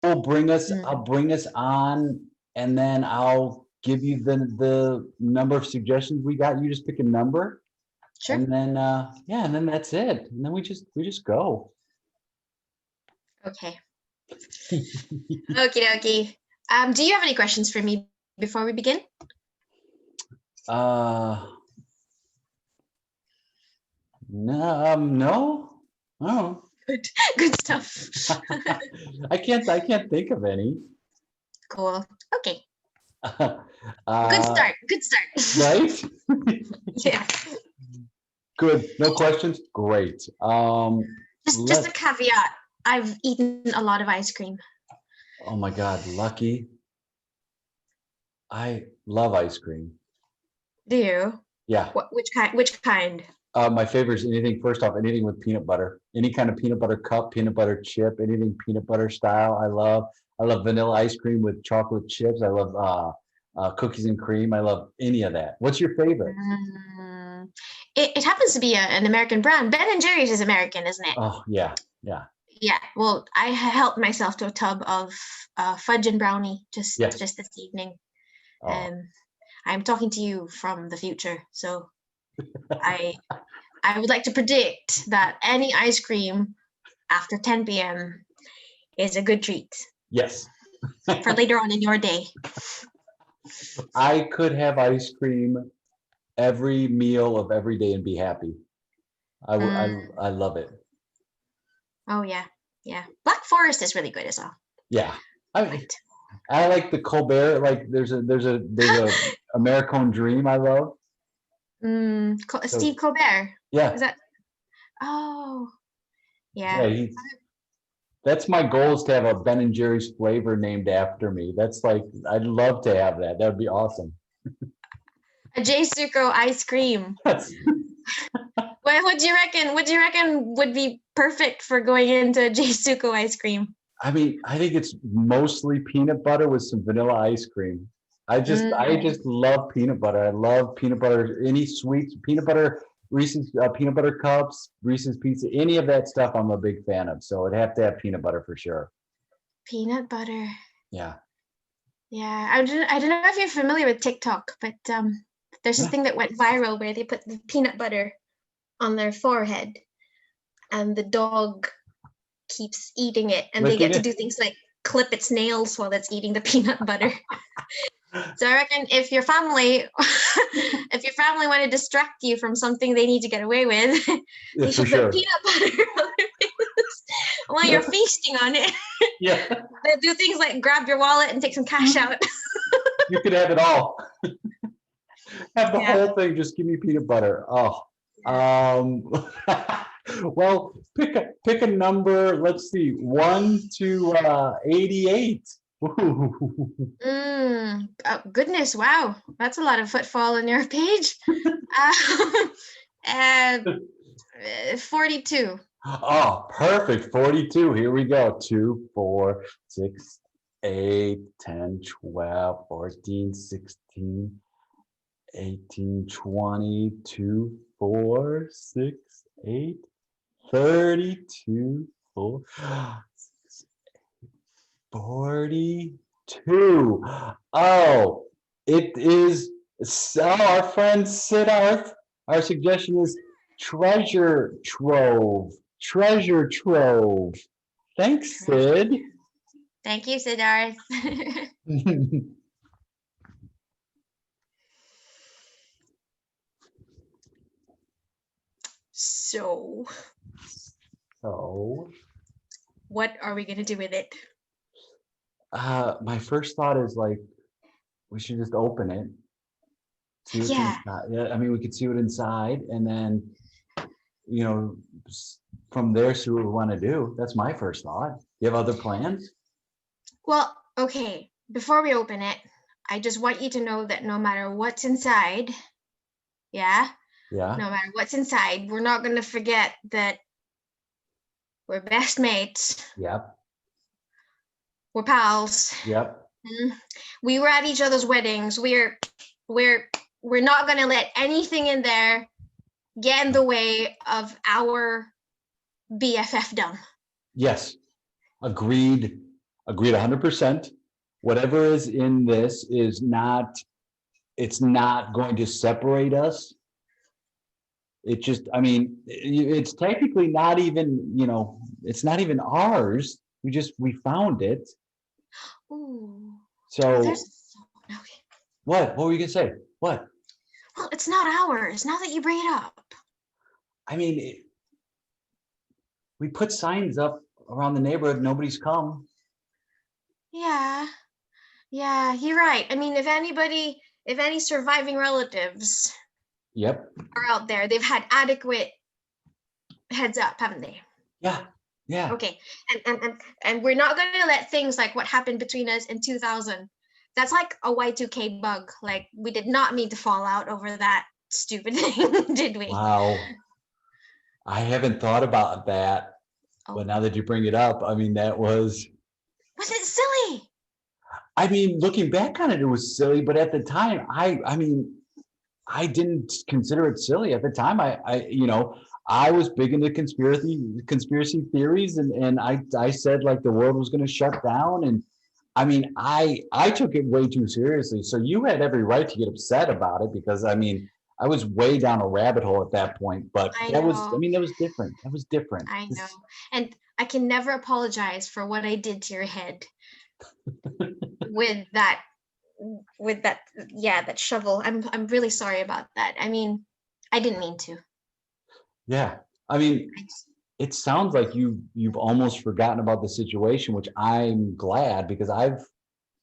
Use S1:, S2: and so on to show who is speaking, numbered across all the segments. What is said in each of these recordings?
S1: I'll bring us on, and then I'll give you the number of suggestions we got. You just pick a number.
S2: Sure.
S1: And then and then that's it. And then we just go.
S2: Okay. Okie dokie. Do you have any questions for me before we begin?
S1: No. Oh.
S2: Good stuff.
S1: I can't think of any.
S2: Cool. Okay. Good start. Good start.
S1: Right?
S2: Yeah.
S1: Good. No questions? Great.
S2: Just a caveat. I've eaten a lot of ice cream.
S1: Oh my God, lucky. I love ice cream.
S2: Do you?
S1: Yeah.
S2: Which kind?
S1: My favorite is anything with peanut butter. Any kind of peanut butter cup, peanut butter chip, anything peanut butter style. I love vanilla ice cream with chocolate chips. I love cookies and cream. I love any of that. What's your favorite?
S2: It happens to be an American brand. Ben & Jerry's is American, isn't it?
S1: Oh, yeah.
S2: Yeah. Well, I helped myself to a tub of fudge and brownie just this evening.
S1: Oh.
S2: I'm talking to you from the future, so I would like to predict that any ice cream after 10 p.m. is a good treat.
S1: Yes.
S2: For later on in your day.
S1: I could have ice cream every meal of every day and be happy. I love it.
S2: Oh yeah. Black Forest is really good as well.
S1: Yeah. I like the Colbert. Like there's a Americone Dream I love.
S2: Steve Colbert.
S1: Yeah.
S2: Is that? Oh. Yeah.
S1: Yeah. That's my goal, is to have a Ben & Jerry's flavor named after me. That's like, I'd love to have that. That would be awesome.
S2: A J-Suco ice cream. What do you reckon? What do you reckon would be perfect for going into J-Suco ice cream?
S1: I mean, I think it's mostly peanut butter with some vanilla ice cream. I just love peanut butter. I love peanut butter, any sweets, peanut butter, Reese's peanut butter cups, Reese's pizza, any of that stuff I'm a big fan of. So it'd have to have peanut butter for sure.
S2: Peanut butter.
S1: Yeah.
S2: Yeah. I don't know if you're familiar with TikTok, but there's this thing that went viral where they put the peanut butter on their forehead and the dog keeps eating it, and they get to do things like clip its nails while it's eating the peanut butter. So I reckon if your family want to distract you from something they need to get away with, they should put peanut butter on their face while you're feasting on it.
S1: Yeah.
S2: They do things like grab your wallet and take some cash out.
S1: You could have it all. Have the whole thing. Just give me peanut butter. Oh. Well, pick a number. Let's see, 1 to 88.
S2: Goodness, wow, that's a lot of footfall on your page. 42.
S1: Oh, perfect. 42. Here we go. 2, 4, 6, 8, 10, 12, 14, 16, 18, 20, 2, 4, 6, 8, 32, 4, 6, 8, 42. Oh, it is. So our friend Siddharth, our suggestion is treasure trove. Treasure trove. Thanks, Sid.
S2: Thank you, Siddharth. So, what are we gonna do with it?
S1: My first thought is like, we should just open it. See what's inside. I mean, we could see what inside, and then, you know, from there, see what we want to do. That's my first thought. You have other plans?
S2: Well, okay. Before we open it, I just want you to know that no matter what's inside, no matter what's inside, we're not going to forget that we're best mates.
S1: Yep.
S2: We're pals.
S1: Yep.
S2: We were at each other's weddings. We're not going to let anything in there get in the way of our BFF done.
S1: Yes. Agreed. Agreed 100%. Whatever is in this is not, it's not going to separate us. It just, I mean, it's technically not even, it's not even ours. We found it.
S2: Ooh.
S1: So
S2: Okay.
S1: what were you gonna say? What?
S2: Well, it's not ours now that you bring it up.
S1: I mean, we put signs up around the neighborhood. Nobody's come.
S2: Yeah, you're right. I mean, if any surviving relatives
S1: Yep.
S2: are out there, they've had adequate heads up, haven't they?
S1: Yeah.
S2: Okay, and we're not going to let things like what happened between us in 2000. That's like a Y2K bug. Like, we did not mean to fall out over that stupid thing, did we?
S1: Wow. I haven't thought about that, but now that you bring it up, I mean, was
S2: it silly?
S1: I mean, looking back on it, it was silly, but at the time, I mean, I didn't consider it silly at the time. I was big into conspiracy theories, and I said like the world was going to shut down, and I mean, I took it way too seriously. So you had every right to get upset about it, because I mean, I was way down a rabbit hole at that point. But that was different. That was different.
S2: I know, and I can never apologize for what I did to your head with that that shovel. I'm really sorry about that. I mean, I didn't mean to.
S1: Yeah, I mean, it sounds like you've almost forgotten about the situation, which I'm glad, because I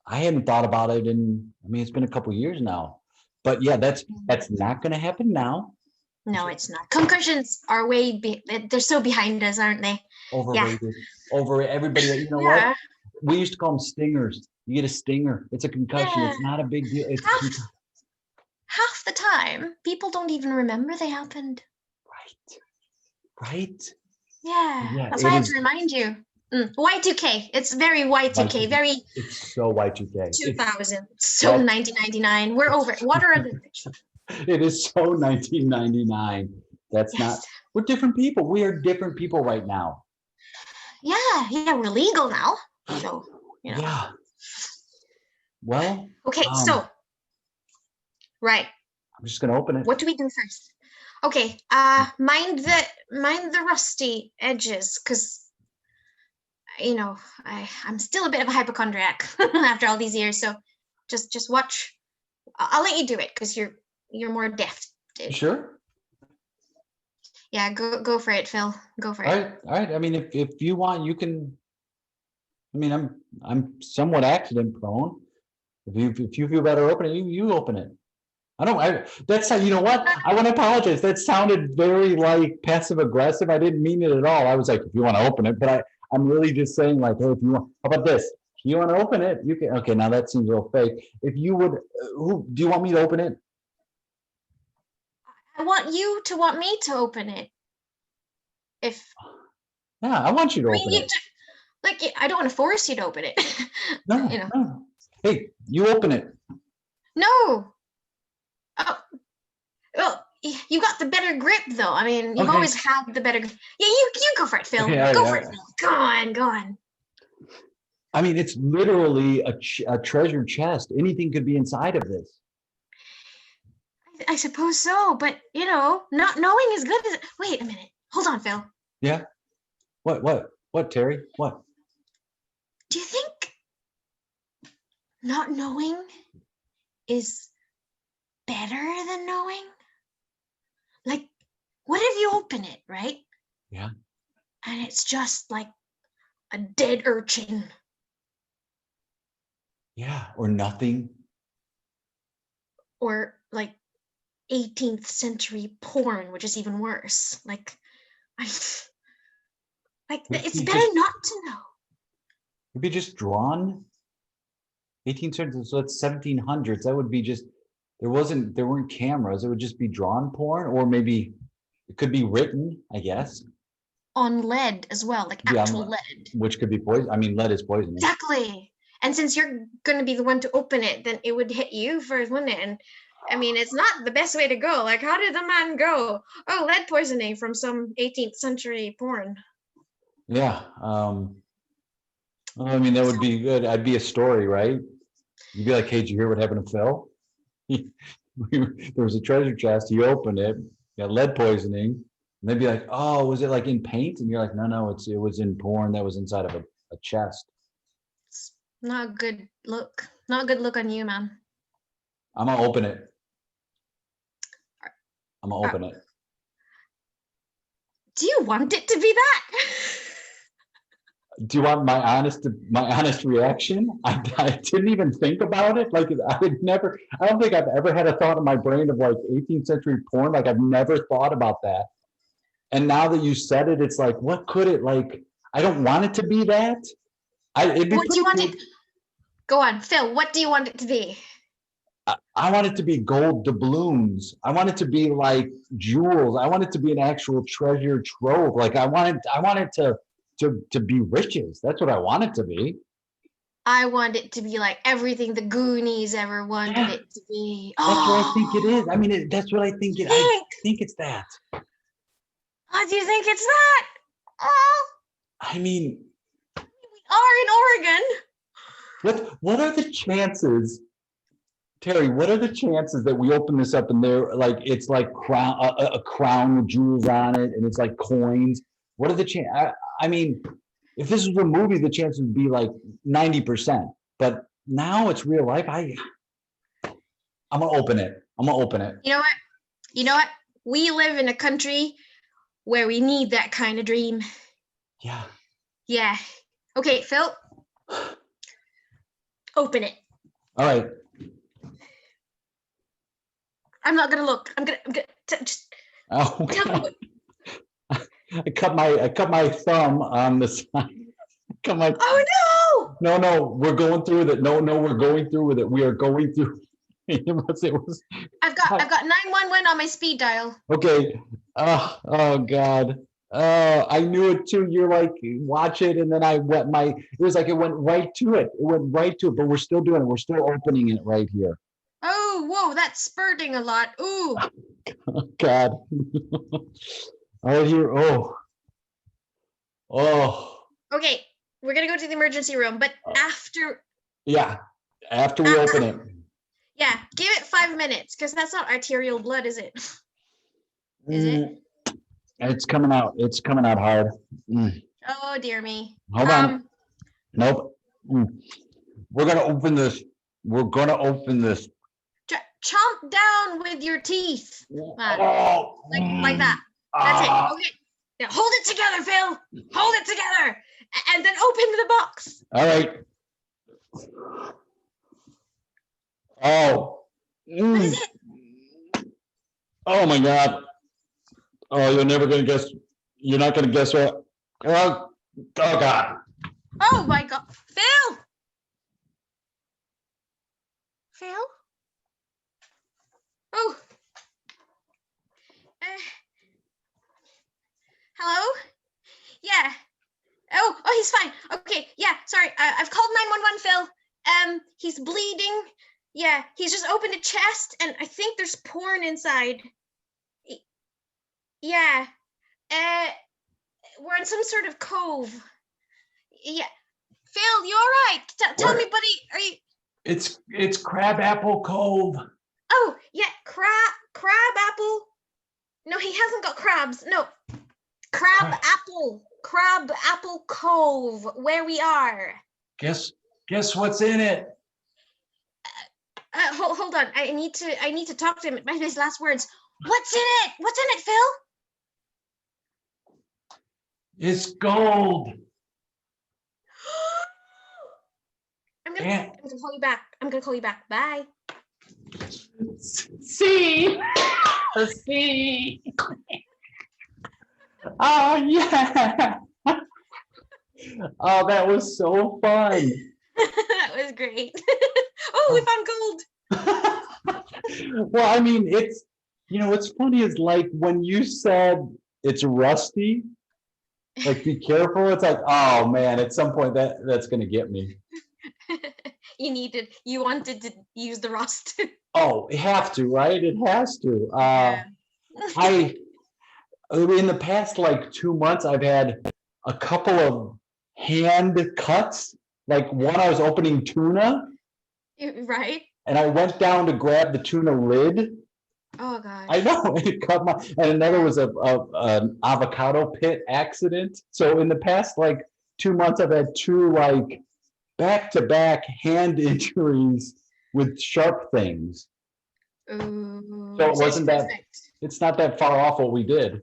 S1: hadn't thought about it it's been a couple of years now. But yeah, that's not going to happen now.
S2: No, it's not. Concussions are they're so behind us, aren't they?
S1: Overrated. Yeah. Over everybody. You know what? We used to call them stingers. You get a stinger. It's a concussion. Yeah. It's not a big deal. It's
S2: half the time, people don't even remember they happened.
S1: Right.
S2: Yeah. That's why I have to remind you. Y2K. It's very Y2K. Very.
S1: It's so Y2K.
S2: 2000. So 1999. We're over it. Water under the bridge.
S1: It is so 1999. That's not. We're different people. We are different people right now.
S2: Yeah. We're legal now. So,
S1: Yeah. Well.
S2: Okay. So. Right.
S1: I'm just gonna open it.
S2: What do we do first? Okay. Mind the rusty edges, because I'm still a bit of a hypochondriac after all these years. So just watch. I'll let you do it because you're more deft.
S1: Sure.
S2: Yeah, go for it, Phil. Go for it.
S1: All right. I mean, if you want, you can. I mean, I'm somewhat accident prone. If you feel better opening it, you open it. That's how, you know what? I want to apologize. That sounded very like passive aggressive. I didn't mean it at all. I was like, if you want to open it, but I'm really just saying like, hey, if you want, how about this? If you want to open it, you can. Okay, now that seems real fake. If you would, do you want me to open it?
S2: I want you to want me to open it.
S1: Yeah, I want you to open it.
S2: I don't want to force you to open it.
S1: No, no. Hey, you open it.
S2: No. Oh, well, you got the better grip, though. I mean, you've always had the better grip. Yeah, you go for it, Phil. Go for it, Phil. Go on.
S1: I mean, it's literally a treasure chest. Anything could be inside of this.
S2: I suppose so, but, not knowing is good. Wait a minute. Hold on, Phil.
S1: Yeah? What, Terry? What?
S2: Do you think not knowing is better than knowing? Like, what if you open it, right?
S1: Yeah.
S2: And it's just like a dead urchin.
S1: Yeah, or nothing.
S2: Or like 18th century porn, which is even worse. It's better not to know.
S1: It'd be just drawn. 18th century, so it's 1700s. That would be just. There weren't cameras. It would just be drawn porn, or maybe it could be written, I guess.
S2: On lead as well, like actual lead.
S1: Which could be poison. I mean, lead is poison.
S2: Exactly. And since you're going to be the one to open it, then it would hit you first, wouldn't it? And I mean, it's not the best way to go. Like, how did the man go? Oh, lead poisoning from some 18th century porn.
S1: Yeah. I mean, that would be good. I'd be a story, right? You'd be like, hey, did you hear what happened to Phil? There was a treasure chest. He opened it, got lead poisoning. And they'd be like, oh, was it like in paint? And you're like, no, it was in porn that was inside of a chest.
S2: It's not a good look. Not a good look on you, man.
S1: I'm gonna open it. I'm gonna open it.
S2: Do you want it to be that?
S1: Do you want my honest reaction? I didn't even think about it. Like I don't think I've ever had a thought in my brain of like 18th century porn. Like I've never thought about that. And now that you said it, it's like, what could it like? I don't want it to be that. It'd be
S2: What do you want
S1: good.
S2: it? Go on, Phil. What do you want it to be?
S1: I want it to be gold doubloons. I want it to be like jewels. I want it to be an actual treasure trove. Like I want it to be riches. That's what I want it to be.
S2: I want it to be like everything the Goonies ever wanted it to be.
S1: That's what I think it is. I mean, that's what I think it. I think it's that.
S2: Oh, do you think it's that? Oh,
S1: I mean,
S2: we are in Oregon.
S1: what are the chances, Terry? What are the chances that we open this up and there like it's like a crown with jewels on it and it's like coins? What are the chances? I mean, if this was a movie, the chances would be like 90%. But now it's real life. I'm gonna open it. I'm gonna open it.
S2: You know what? We live in a country where we need that kind of dream.
S1: Yeah.
S2: Yeah. Okay, Phil. Open it.
S1: All right.
S2: I'm not gonna look. I'm gonna just.
S1: Oh,
S2: tell me what.
S1: I cut my thumb on the side.
S2: Oh no!
S1: No, we're going through with it. No, we're going through with it. We are going through. It was.
S2: I've got 911 on my speed dial.
S1: Okay. Oh God. I knew it too. You're like, watch it, and then it was like it went right to it. It went right to it, but we're still doing it. We're still opening it right here.
S2: Oh, whoa, that's spurting a lot. Ooh.
S1: Oh, God. Right here. Oh.
S2: Okay, we're gonna go to the emergency room, but after.
S1: Yeah, after we open it.
S2: Yeah, give it 5 minutes, because that's not arterial blood, is it? Is it?
S1: It's coming out. It's coming out hard.
S2: Oh dear me.
S1: Hold on. Nope. We're gonna open this. We're gonna open this.
S2: Chomp down with your teeth. Like that. That's it. Okay. Now hold it together, Phil. Hold it together. And then open the box.
S1: All right. Oh.
S2: What is it?
S1: Oh my God. Oh, you're never gonna guess. You're not gonna guess what. Oh God.
S2: Oh my God. Phil. Phil? Oh. Hello? Yeah. Oh, he's fine. Okay, yeah, sorry. I've called 911, Phil. He's bleeding. Yeah, he's just opened a chest, and I think there's porn inside. Yeah. We're in some sort of cove. Yeah. Phil, you all right? Tell me, buddy, are you...
S1: It's Crabapple Cove.
S2: Oh, yeah, Crabapple. No, he hasn't got crabs. No. Crabapple Cove, where we are.
S1: Guess what's in it?
S2: Hold on. I need to talk to him. His last words. What's in it? What's in it, Phil?
S1: It's gold.
S2: I'm gonna call you back. I'm gonna call you back. Bye.
S1: See. See. Oh yeah. Oh, that was so fun.
S2: That was great. Oh, we found gold.
S1: Well, I mean, it's, what's funny is like when you said it's rusty, like be careful. It's like, oh man, at some point that's gonna get me.
S2: You wanted to use the rust.
S1: Oh, it have to, right? It has to. In the past like 2 months, I've had a couple of hand cuts Like one, I was opening tuna
S2: Right?
S1: and I went down to grab the tuna lid.
S2: Oh
S1: I
S2: gosh.
S1: know it cut my, and another was an avocado pit accident. So in the past like 2 months, I've had two like back-to-back hand injuries with sharp things.
S2: Ooh,
S1: So it
S2: so it's
S1: wasn't that,
S2: perfect.
S1: it's not that far off what we did.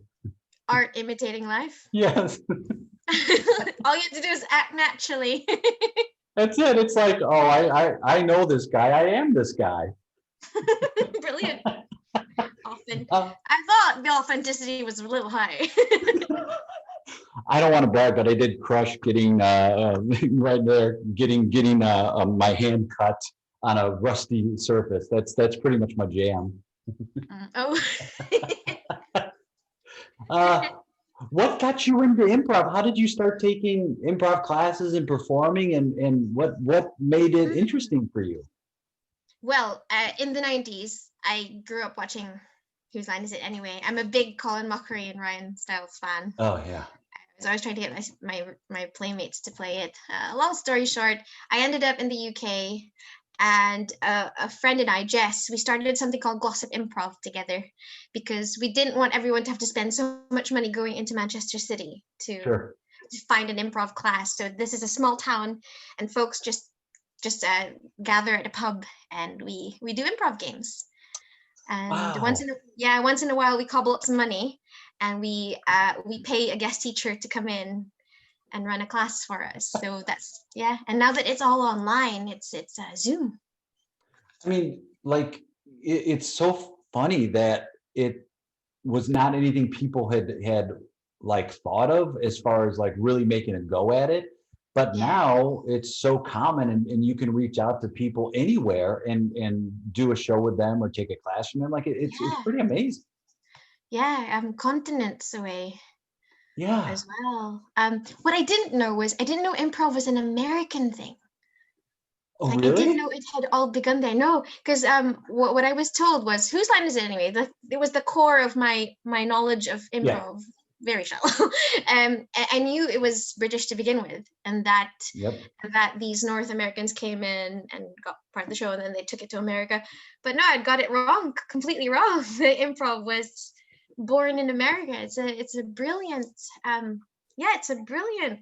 S2: Art imitating life.
S1: Yes,
S2: All you have to do is act naturally.
S1: that's it. It's like, oh, I know this guy. I am this guy.
S2: Brilliant. Often.
S1: Uh,
S2: I thought the authenticity was a little high.
S1: I don't want to brag, but I did crush getting right there, getting my hand cut on a rusty surface. That's pretty much my jam.
S2: Oh.
S1: Uh, what got you into improv? How did you start taking improv classes and performing, and what made it interesting for you?
S2: Well, in the 90s, I grew up watching Whose Line Is It Anyway? I'm a big Colin Mockery and Ryan Stiles fan.
S1: Oh yeah.
S2: So I was trying to get my playmates to play it. Long story short, I ended up in the UK, and a friend and I, Jess, we started something called Gossip Improv together because we didn't want everyone to have to spend so much money going into Manchester City to
S1: Sure.
S2: find an improv class. So this is a small town, and folks just gather at a pub, and we do improv games. And
S1: Wow.
S2: once in a while we cobble up some money, and we pay a guest teacher to come in and run a class for us. So that's, yeah. And now that it's all online, it's Zoom.
S1: I mean, like it's so funny that it was not anything people had like thought of as far as like really making a go at it. But
S2: Yeah,
S1: now it's so common, and you can reach out to people anywhere and do a show with them or take a class from them. Like it's
S2: yeah,
S1: pretty amazing.
S2: yeah. Continents away
S1: Yeah.
S2: as well. What I didn't know was I didn't know improv was an American thing.
S1: Oh,
S2: Like I didn't
S1: really?
S2: know it had all begun there. No, because what I was told was Whose Line Is It Anyway? It was the core of my knowledge of
S1: Yeah.
S2: improv, very shallow. I knew it was British to begin with, and
S1: Yep.
S2: that these North Americans came in and got part of the show, and then they took it to America. But no, I'd got it wrong, completely wrong. The improv was born in America. It's a brilliant it's a brilliant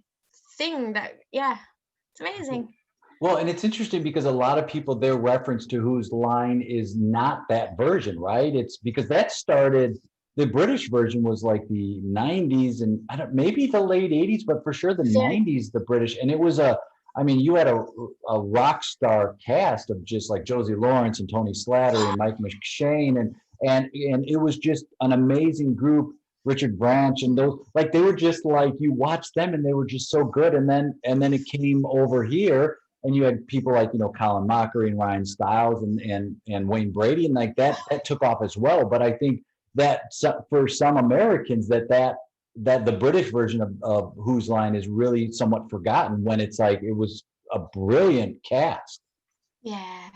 S2: thing that it's amazing.
S1: Well, and it's interesting because a lot of people, their reference to Whose Line is not that version, right? It's because that started, the British version was like the 90s and I don't, maybe the late 80s, but for sure the
S2: Very
S1: 90s, the British. And it was I mean, you had a rock star cast of just like Josie Lawrence and Tony Slattery and Mike McShane. And it was just an amazing group. Richard Branch and those, like they were just like, you watched them and they were just so good. And then it came over here and you had people like Colin Mockery and Ryan Stiles and Wayne Brady, and like that took off as well. But I think that for some Americans that the British version of Whose Line is really somewhat forgotten when it's like it was a brilliant cast.
S2: Yeah.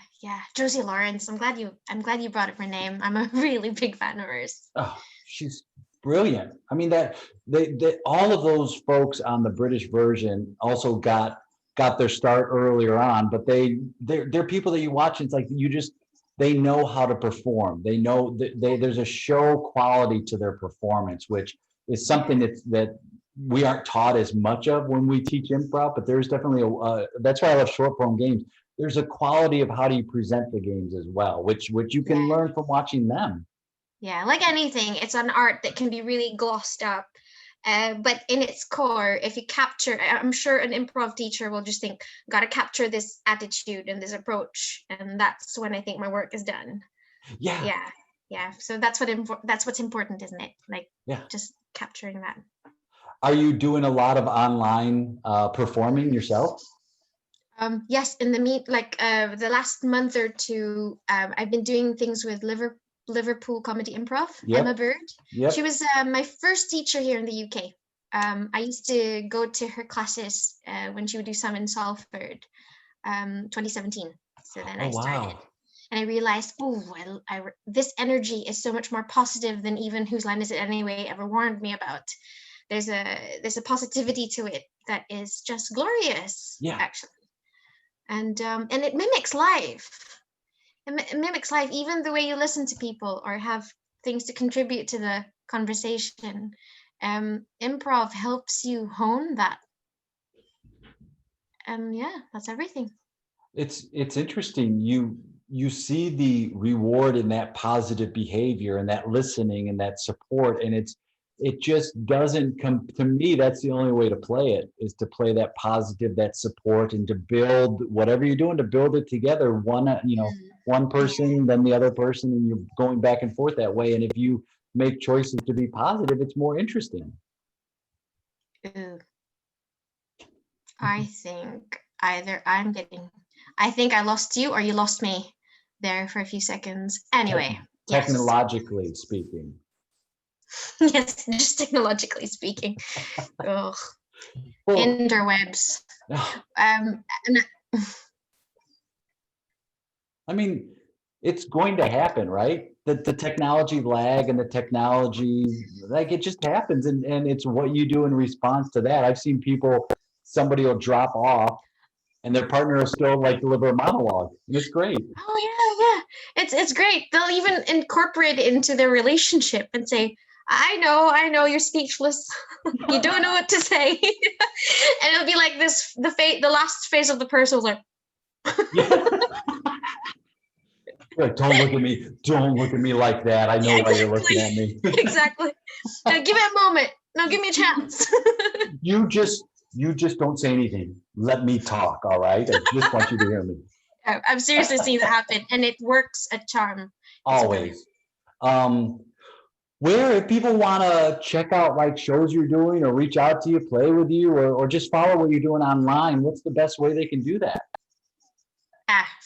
S2: Josie Lawrence. I'm glad you brought up her name. I'm a really big fan of hers.
S1: Oh, she's brilliant. I mean that they all of those folks on the British version also got their start earlier on, but they're people that you watch and it's like they know how to perform. They know that there's a show quality to their performance, which is something that we aren't taught as much of when we teach improv, but there's definitely that's why I love short form games. There's a quality of how do you present the games as well, which you can
S2: Yeah.
S1: learn from watching them.
S2: Yeah, like anything, it's an art that can be really glossed up. But in its core, if you capture, I'm sure an improv teacher will just think, got to capture this attitude and this approach, and that's when I think my work is done.
S1: Yeah.
S2: Yeah. So that's what's important, isn't it? Like,
S1: Yeah.
S2: just capturing that.
S1: Are you doing a lot of online performing yourself?
S2: Yes, in the last month or two, I've been doing things with Liverpool Comedy Improv.
S1: Yep.
S2: Emma Bird.
S1: Yep.
S2: She was my first teacher here in the UK. I used to go to her classes when she would do some in Salford, 2017. So then I started,
S1: Wow.
S2: and I realized, this energy is so much more positive than even Whose Line Is It Anyway ever warned me about. There's a positivity to it that is just glorious.
S1: Yeah.
S2: Actually. and it mimics life. It mimics life, even the way you listen to people or have things to contribute to the conversation. Improv helps you hone that. And yeah, that's everything.
S1: It's interesting. You see the reward in that positive behavior and that listening and that support, and it just doesn't come to me. That's the only way to play it, is to play that positive, that support, and to build whatever you're doing, to build it together. One person, then the other person, and you're going back and forth that way. And if you make choices to be positive, it's more interesting.
S2: Ooh. I think I think I lost you or you lost me there for a few seconds. Anyway,
S1: technologically speaking.
S2: Yes, just technologically speaking. Ugh. Well, interwebs.
S1: I mean, it's going to happen, right? The technology lag and the technology, like, it just happens, and it's what you do in response to that. I've seen somebody will drop off and their partner will still like deliver a monologue, and it's great.
S2: Oh yeah. It's great. They'll even incorporate it into their relationship and say, I know you're speechless. You don't know what to say. And it'll be like this, the last phase of the person was like,
S1: like, don't look at me like that. I know why you're looking at me.
S2: Exactly. Now give it a moment. Now give me a chance.
S1: You just don't say anything. Let me talk, all right? I just want you to hear me.
S2: I've seriously seen that happen, and it works a charm.
S1: Always. Where, if people want to check out like shows you're doing, or reach out to you, play with you, or just follow what you're doing online, what's the best way they can do that?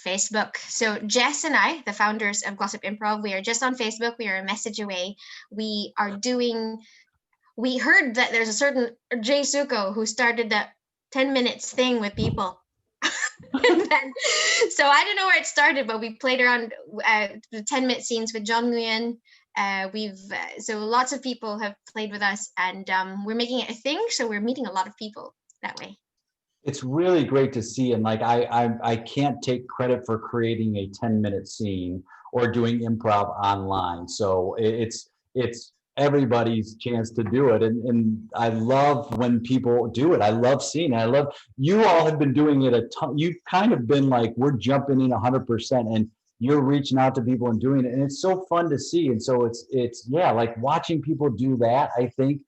S2: Facebook. So Jess and I, the founders of Gossip Improv, we are just on Facebook. We are a message away. We heard that there's a certain Jay Suko who started that 10 minutes thing with people. So I don't know where it started, but we played around the 10-minute scenes with John Nguyen. So lots of people have played with us, and we're making it a thing. So we're meeting a lot of people that way.
S1: It's really great to see, and like I can't take credit for creating a 10-minute scene or doing improv online. So it's everybody's chance to do it, and I love when people do it. I love seeing it. I love, you all have been doing it a ton. You've kind of been like, we're jumping in 100%, and you're reaching out to people and doing it, and it's so fun to see. And so it's like watching people do that, I think,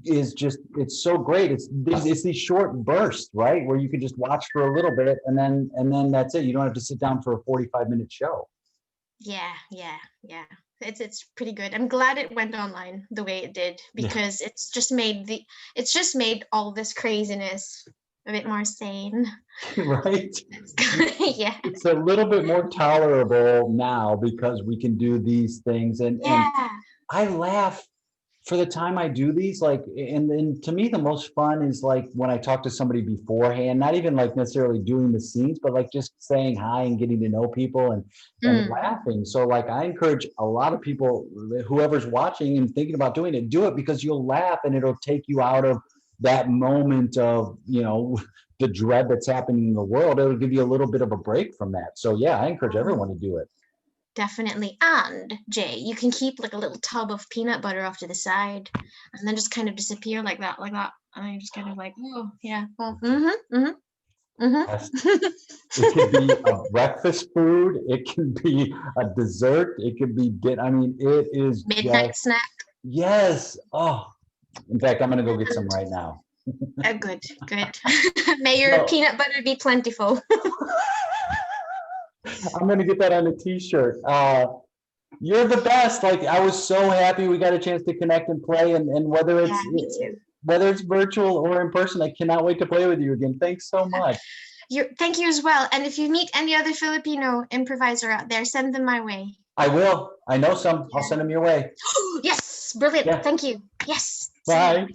S1: is just, it's so great. It's these short bursts, right, where you can just watch for a little bit, and then that's it. You don't have to sit down for a 45-minute show.
S2: Yeah. It's pretty good. I'm glad it went online the way it did, because it's just made all this craziness a bit more sane.
S1: Right?
S2: Yeah.
S1: It's a little bit more tolerable now because we can do these things, and I laugh for the time I do these, like, and to me the most fun is like when I talk to somebody beforehand, not even like necessarily doing the scenes, but like just saying hi and getting to know people and laughing. So like I encourage a lot of people, whoever's watching and thinking about doing it, do it, because you'll laugh and it'll take you out of that moment of, the dread that's happening in the world. It'll give you a little bit of a break from that. So yeah, I encourage everyone to do it.
S2: Definitely. And Jay, you can keep like a little tub of peanut butter off to the side, and then just kind of disappear like that. And you just kind of like, oh yeah, well,
S1: Yes. It could be a breakfast food. It can be a dessert. It could be it is
S2: midnight snack.
S1: Yes. Oh, in fact, I'm going to go get some right now.
S2: Good. May your peanut butter be plentiful.
S1: I'm going to get that on a t-shirt. You're the best. Like, I was so happy we got a chance to connect and play, and whether it's virtual or in person, I cannot wait to play with you again. Thanks so much.
S2: Thank you as well. And if you meet any other Filipino improviser out there, send them my way.
S1: I will. I know some. I'll send them your way.
S2: Yes. Brilliant. Yeah. Thank you. Yes.
S1: Bye.